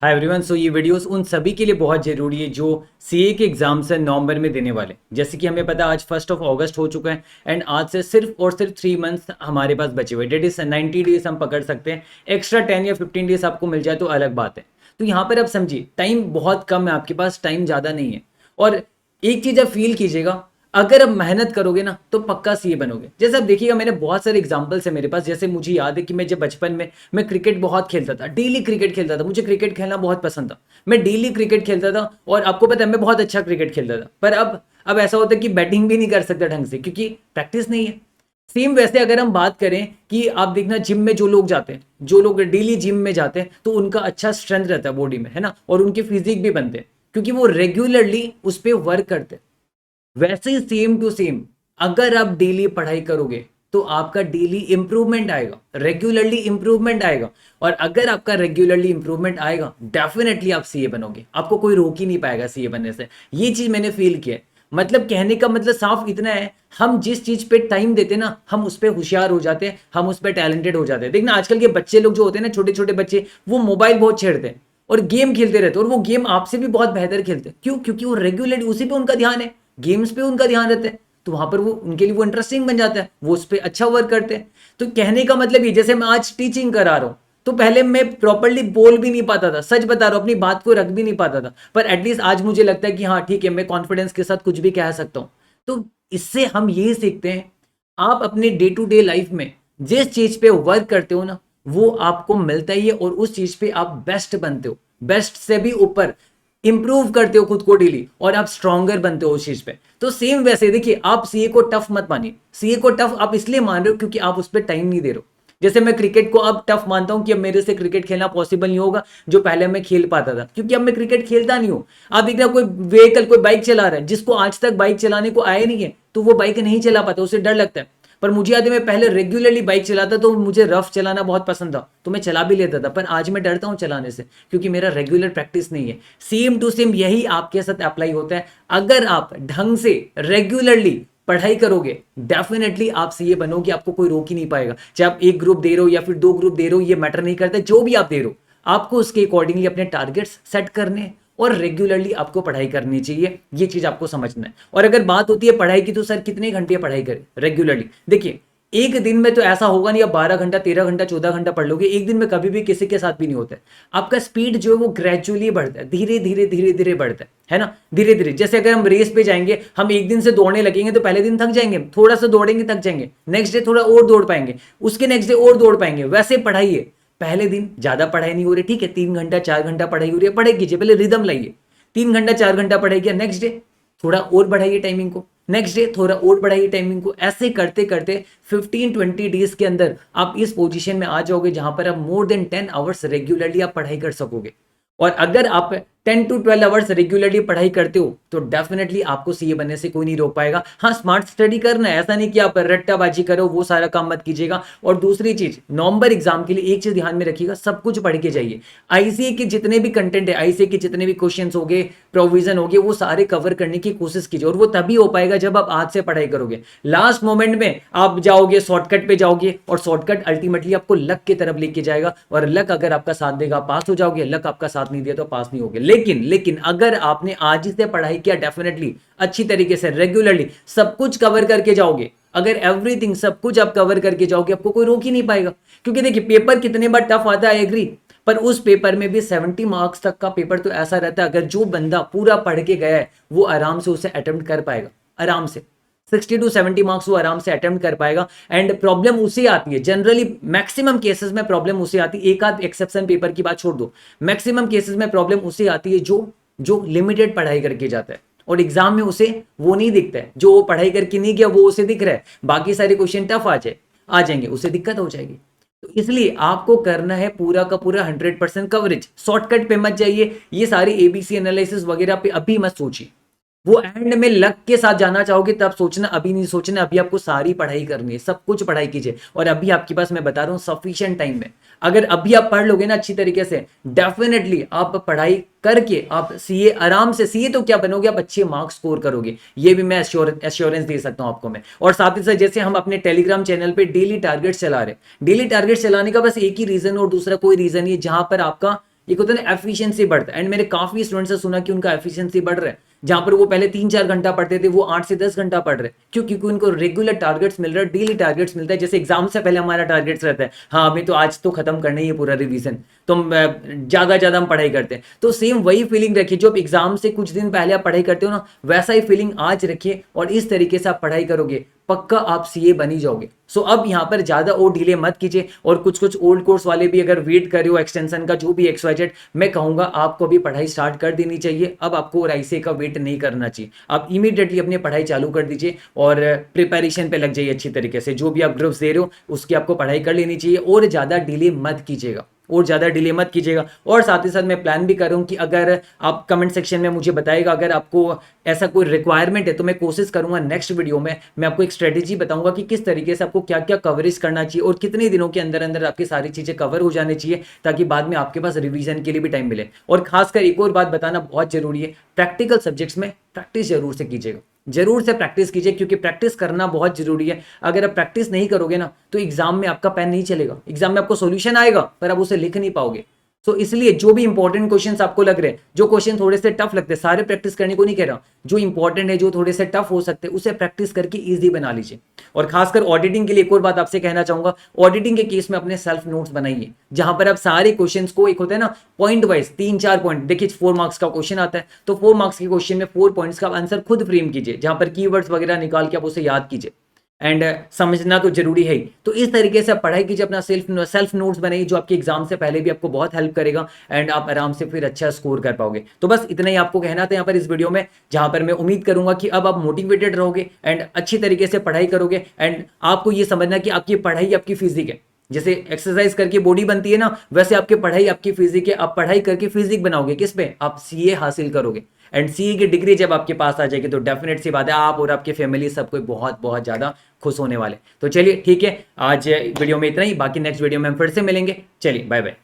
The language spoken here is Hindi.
Hi everyone. सो ये वीडियोस उन सभी के लिए बहुत ज़रूरी है जो सीए के एग्जाम्स है नवंबर में देने वाले। जैसे कि हमें पता है आज 1 अगस्त हो चुका है एंड आज से सिर्फ और सिर्फ 3 मंथ्स हमारे पास बचे हुए, डेट इज 90 डेज हम पकड़ सकते हैं। एक्स्ट्रा 10 या 15 डेज आपको मिल जाए तो अलग बात है। तो यहाँ पर आप समझिए टाइम बहुत कम है, आपके पास टाइम ज़्यादा नहीं है। और एक चीज़ आप फील कीजिएगा, अगर आप मेहनत करोगे ना तो पक्का सीए बनोगे। जैसे आप देखिएगा, मैंने बहुत सारे एग्जांपल्स है मेरे पास। जैसे मुझे याद है कि मैं जब बचपन में मैं क्रिकेट बहुत खेलता था, डेली क्रिकेट खेलता था, मुझे क्रिकेट खेलना बहुत पसंद था। मैं डेली क्रिकेट खेलता था और आपको पता है मैं बहुत अच्छा क्रिकेट खेलता था। पर अब ऐसा होता है कि बैटिंग भी नहीं कर सकता ढंग से क्योंकि प्रैक्टिस नहीं है। सेम वैसे अगर हम बात करें कि आप देखना जिम में जो लोग जाते हैं, जो लोग डेली जिम में जाते हैं तो उनका अच्छा स्ट्रेंथ रहता है बॉडी में, है ना, और उनके फिजिक भी बनते हैं क्योंकि वो रेगुलरली उस पर वर्क करते हैं। वैसे ही सेम टू सेम अगर आप डेली पढ़ाई करोगे तो आपका डेली इंप्रूवमेंट आएगा, रेगुलरली इंप्रूवमेंट आएगा। और अगर आपका रेगुलरली इंप्रूवमेंट आएगा डेफिनेटली आप सीए बनोगे, आपको कोई रोक ही नहीं पाएगा सीए बनने से। ये चीज मैंने फील किया है। मतलब कहने का मतलब साफ इतना है, हम जिस चीज पे टाइम देते हैं ना हम उस पर होशियार हो जाते हैं, हम उस पर टैलेंटेड हो जाते हैं। देखना आजकल के बच्चे लोग जो होते हैं ना, छोटे छोटे बच्चे, वो मोबाइल बहुत छेड़ते हैं और गेम खेलते रहते हैं। और वो गेम आपसे भी बहुत बेहतर खेलते हैं। क्यों? क्योंकि वो रेगुलरली उसी पे उनका ध्यान है, गेम्स पे उनका ध्यान रहता है। तो वहां पर वो उनके लिए वो इंटरेस्टिंग बन जाता है, वो उस पर अच्छा वर्क करते हैं। तो कहने का मतलब ये, जैसे मैं आज टीचिंग करा रहा हूं तो पहले मैं प्रॉपरली बोल भी नहीं पाता था, सच बता रहा हूं, अपनी बात को रख भी नहीं पाता था। पर एटलीस्ट आज मुझे लगता है कि हाँ ठीक है, मैं कॉन्फिडेंस के साथ कुछ भी कह सकता हूं। तो इससे हम यही सीखते हैं, आप अपने डे टू डे लाइफ में जिस चीज पे वर्क करते हो ना वो आपको मिलता ही है और उस चीज पे आप बेस्ट बनते हो, बेस्ट से भी ऊपर इंप्रूव करते हो खुद को डेली और आप स्ट्रॉन्गर बनते हो उस चीज पे। तो सेम वैसे देखिए, आप सीए को टफ मत मानिए। सीए को टफ आप इसलिए मान रहे हो क्योंकि आप उस पर टाइम नहीं दे रहे हो। जैसे मैं क्रिकेट को अब टफ मानता हूं कि अब मेरे से क्रिकेट खेलना पॉसिबल नहीं होगा जो पहले मैं खेल पाता था, क्योंकि अब मैं क्रिकेट खेलता नहीं हूं। आप देखना कोई व्हीकल, कोई बाइक चला रहा है, जिसको आज तक बाइक चलाने को आया नहीं है तो वो बाइक नहीं चला पाता, उसे डर लगता है। पर मुझे याद है मैं पहले रेगुलरली बाइक चलाता तो मुझे रफ चलाना बहुत पसंद था, तो मैं चला भी लेता था। पर आज मैं डरता हूं चलाने से क्योंकि मेरा रेगुलर प्रैक्टिस नहीं है। सेम टू सेम यही आपके साथ अप्लाई होता है। अगर आप ढंग से रेगुलरली पढ़ाई करोगे डेफिनेटली आप सीए बनोगे, आपको कोई रोक ही नहीं पाएगा। चाहे आप एक ग्रुप दे रहे हो या फिर 2 ग्रुप दे रहे हो, ये मैटर नहीं करता। जो भी आप दे रहे हो आपको उसके अकॉर्डिंगली अपने टारगेट्स सेट करने हैं और रेगुलरली आपको पढ़ाई करनी चाहिए। ये चीज आपको समझना है। और अगर बात होती है पढ़ाई की तो सर कितने घंटे पढ़ाई करें रेगुलरली? देखिए एक दिन में तो ऐसा होगा नहीं आप 12 घंटा 13 घंटा 14 घंटा पढ़ लोगे। एक दिन में कभी भी किसी के साथ भी नहीं होता है। आपका स्पीड जो है वो ग्रेजुअली बढ़ता है, धीरे धीरे धीरे धीरे बढ़ता है ना, धीरे धीरे। जैसे अगर हम रेस पे जाएंगे, हम एक दिन से दौड़ने लगेंगे तो पहले दिन थक जाएंगे, थोड़ा सा दौड़ेंगे थक जाएंगे, नेक्स्ट डे थोड़ा और दौड़ पाएंगे, उसके नेक्स्ट डे और दौड़ पाएंगे। वैसे पढ़ाई है, पहले दिन ज्यादा पढ़ाई नहीं हो रही, ठीक है, 3 घंटा 4 घंटा पढ़ाई हो रही है, पढ़ाई कीजिए, पहले रिदम लाइए। 3 घंटा 4 घंटा पढ़ाई किया, नेक्स्ट डे थोड़ा और बढ़ाइए टाइमिंग को, नेक्स्ट डे थोड़ा और बढ़ाइए टाइमिंग को। ऐसे करते करते 15-20 डेज के अंदर आप इस पोजीशन में आ जाओगे जहां पर आप मोर देन 10 आवर्स रेगुलरली आप पढ़ाई कर सकोगे। और अगर आप 10 to 12 आवर्स रेगुलरली पढ़ाई करते हो तो डेफिनेटली आपको सीए बनने से कोई नहीं रोक पाएगा। हाँ, स्मार्ट स्टडी करना है, ऐसा नहीं कि आप रट्टाबाजी करो, वो सारा काम मत कीजिएगा। और दूसरी चीज, नवंबर एग्जाम के लिए एक चीज ध्यान में रखिएगा, सब कुछ पढ़ के जाइए। आईसीए के जितने भी कंटेंट है, आईसीए के जितने भी क्वेश्चन हो गए, प्रोविजन हो गए, वो सारे कवर करने की कोशिश कीजिए। और वो तभी हो पाएगा जब आप आज से पढ़ाई करोगे। लास्ट मोमेंट में आप जाओगे शॉर्टकट पे जाओगे और शॉर्टकट अल्टीमेटली आपको लक की तरफ लेके जाएगा। और लक अगर आपका साथ देगा पास हो जाओगे, लक आपका साथ नहीं दिया तो पास नहीं होगे। लेकिन अगर आपने आज से पढ़ाई किया, डेफिनेटली अच्छी तरीके से रेगुलरली सब कुछ कवर करके जाओगे, अगर एवरीथिंग सब कुछ आप कवर करके जाओगे, आपको कोई रोक ही नहीं पाएगा। क्योंकि देखिए पेपर कितने बार टफ आता है, एग्री, पर उस पेपर में भी 70 मार्क्स तक का पेपर तो ऐसा रहता है, अगर जो बंदा पूरा पढ़ के गया है वो आराम से उसे अटेम्प्ट कर पाएगा, आराम से 60 to 70 मार्क्स वो आराम से अटेम्प्ट कर पाएगा। एंड प्रॉब्लम उसे आती है जनरली, मैक्सिमम केसेस में प्रॉब्लम उसे आती है, एक आध एक्सेप्शन पेपर की बात छोड़ दो, मैक्सिमम केसेस में प्रॉब्लम उसे आती है जो लिमिटेड पढ़ाई करके जाता है और एग्जाम में उसे वो नहीं दिखता है। जो पढ़ाई करके नहीं गया वो उसे दिख रहा है, बाकी सारे क्वेश्चन टफ आ जाएंगे, उसे दिक्कत हो जाएगी। तो इसलिए आपको करना है पूरा का पूरा 100% कवरेज, शॉर्टकट पे मत जाइए। ये सारी एबीसी एनालिसिस वगैरह पे अभी मत सोचिए, वो एंड में लक के साथ जाना चाहोगे तब सोचना, अभी नहीं सोचना। अभी आपको सारी पढ़ाई करनी है, सब कुछ पढ़ाई कीजिए। और अभी आपके पास मैं बता रहा हूँ सफिशिएंट टाइम है। अगर अभी आप पढ़ लोगे ना अच्छी तरीके से, डेफिनेटली आप पढ़ाई करके आप सीए आराम से, सीए तो क्या बनोगे, आप अच्छे मार्क्स स्कोर करोगे। ये भी मैं एश्योरेंस दे सकता हूं आपको मैं। और साथ ही साथ जैसे हम अपने टेलीग्राम चैनल पे डेली टारगेट चला रहे, डेली टारगेट चलाने का बस एक ही रीजन और दूसरा कोई रीजन नहीं है, जहां पर आपका एक होता है ना एफिशिएंसी बढ़ता है। एंड मैंने काफी स्टूडेंट से सुना कि उनका एफिशिएंसी बढ़ रहा है, जहां पर वो पहले 3-4 घंटा पढ़ते थे वो 8 से 10 घंटा पढ़ रहे हैं। क्यों? क्योंकि उनको रेगुलर टारगेट्स मिल रहा है, डेली टारगेट्स मिलता है। जैसे एग्जाम से पहले हमारा टारगेट्स रहता है, हाँ अभी तो आज तो खत्म करना ही है पूरा रिवीजन, तो ज्यादा ज्यादा हम पढ़ाई करते हैं। तो सेम वही फीलिंग रखिए जो आप एग्जाम से कुछ दिन पहले आप पढ़ाई करते हो ना, वैसा ही फीलिंग आज रखिए और इस तरीके से आप पढ़ाई करोगे, पक्का आप सीए बन ही जाओगे। सो अब यहाँ पर ज्यादा और डिले मत कीजिए। और कुछ कुछ ओल्ड कोर्स वाले भी अगर वेट कर रहे हो एक्सटेंशन का, जो भी XYZ, मैं कहूंगा आपको अभी पढ़ाई स्टार्ट कर देनी चाहिए। अब आपको और ICA का वेट नहीं करना चाहिए, आप इमीडिएटली अपनी पढ़ाई चालू कर दीजिए और प्रिपरेशन पे लग जाइए अच्छी तरीके से। जो भी आप ग्रुप्स दे रहे हो उसकी आपको पढ़ाई कर लेनी चाहिए और ज्यादा डिले मत कीजिएगा, और ज्यादा डिले मत कीजिएगा। और साथ ही साथ मैं प्लान भी कर रहा हूं कि अगर आप कमेंट सेक्शन में मुझे बताइएगा अगर आपको ऐसा कोई रिक्वायरमेंट है, तो मैं कोशिश करूंगा नेक्स्ट वीडियो में मैं आपको एक स्ट्रेटेजी बताऊंगा कि किस तरीके से आपको क्या क्या कवरेज करना चाहिए और कितने दिनों के अंदर अंदर आपकी सारी चीजें कवर हो जानी चाहिए, ताकि बाद में आपके पास रिवीजन के लिए भी टाइम मिले। और खासकर एक और बात बताना बहुत जरूरी है, प्रैक्टिकल सब्जेक्ट्स में प्रैक्टिस जरूर से कीजिएगा, जरूर से प्रैक्टिस कीजिए, क्योंकि प्रैक्टिस करना बहुत जरूरी है। अगर आप प्रैक्टिस नहीं करोगे ना तो एग्जाम में आपका पेन नहीं चलेगा, एग्जाम में आपको सॉल्यूशन आएगा पर आप उसे लिख नहीं पाओगे। तो इसलिए जो भी इंपॉर्टेंट क्वेश्चंस आपको लग रहे हैं, जो क्वेश्चन थोड़े से टफ लगते हैं, सारे प्रैक्टिस करने को नहीं कह रहा, जो इंपॉर्टेंट है जो थोड़े से टफ हो सकते हैं उसे प्रैक्टिस करके इजी बना लीजिए। और खासकर ऑडिटिंग के लिए एक और बात आपसे कहना चाहूंगा, ऑडिटिंग के केस में अपने सेल्फ नोट्स बनाइए, जहां पर आप सारे क्वेश्चंस को, एक होता है ना पॉइंट वाइज 3-4 पॉइंट, देखिए 4 मार्क्स का क्वेश्चन आता है तो 4 मार्क्स के क्वेश्चन में 4 पॉइंट्स का आंसर खुद फ्रेम कीजिए, जहां पर कीवर्ड्स वगैरह निकाल के आप उसे याद कीजिए। एंड समझना तो जरूरी है ही। तो इस तरीके से आप पढ़ाई कीजिए, अपना सेल्फ नोट्स बनाइए जो आपके एग्जाम से पहले भी आपको बहुत हेल्प करेगा एंड आप आराम से फिर अच्छा स्कोर कर पाओगे। तो बस इतना ही आपको कहना था यहाँ पर इस वीडियो में, जहां पर मैं उम्मीद करूंगा कि अब आप मोटिवेटेड रहोगे एंड अच्छी तरीके से पढ़ाई करोगे। एंड आपको ये समझना कि आपकी पढ़ाई आपकी फिजिक है, जैसे एक्सरसाइज करके बॉडी बनती है ना, वैसे आपकी पढ़ाई आपकी फिजिक है। आप पढ़ाई करके फिजिक बनाओगे किस पे? आप सीए हासिल करोगे एंड सीए की डिग्री जब आपके पास आ जाएगी तो डेफिनेट सी बात है आप और आपकी फैमिली सब कोई बहुत बहुत ज्यादा खुश होने वाले। तो चलिए ठीक है, आज वीडियो में इतना ही, बाकी नेक्स्ट वीडियो में हम फिर से मिलेंगे। चलिए बाय बाय।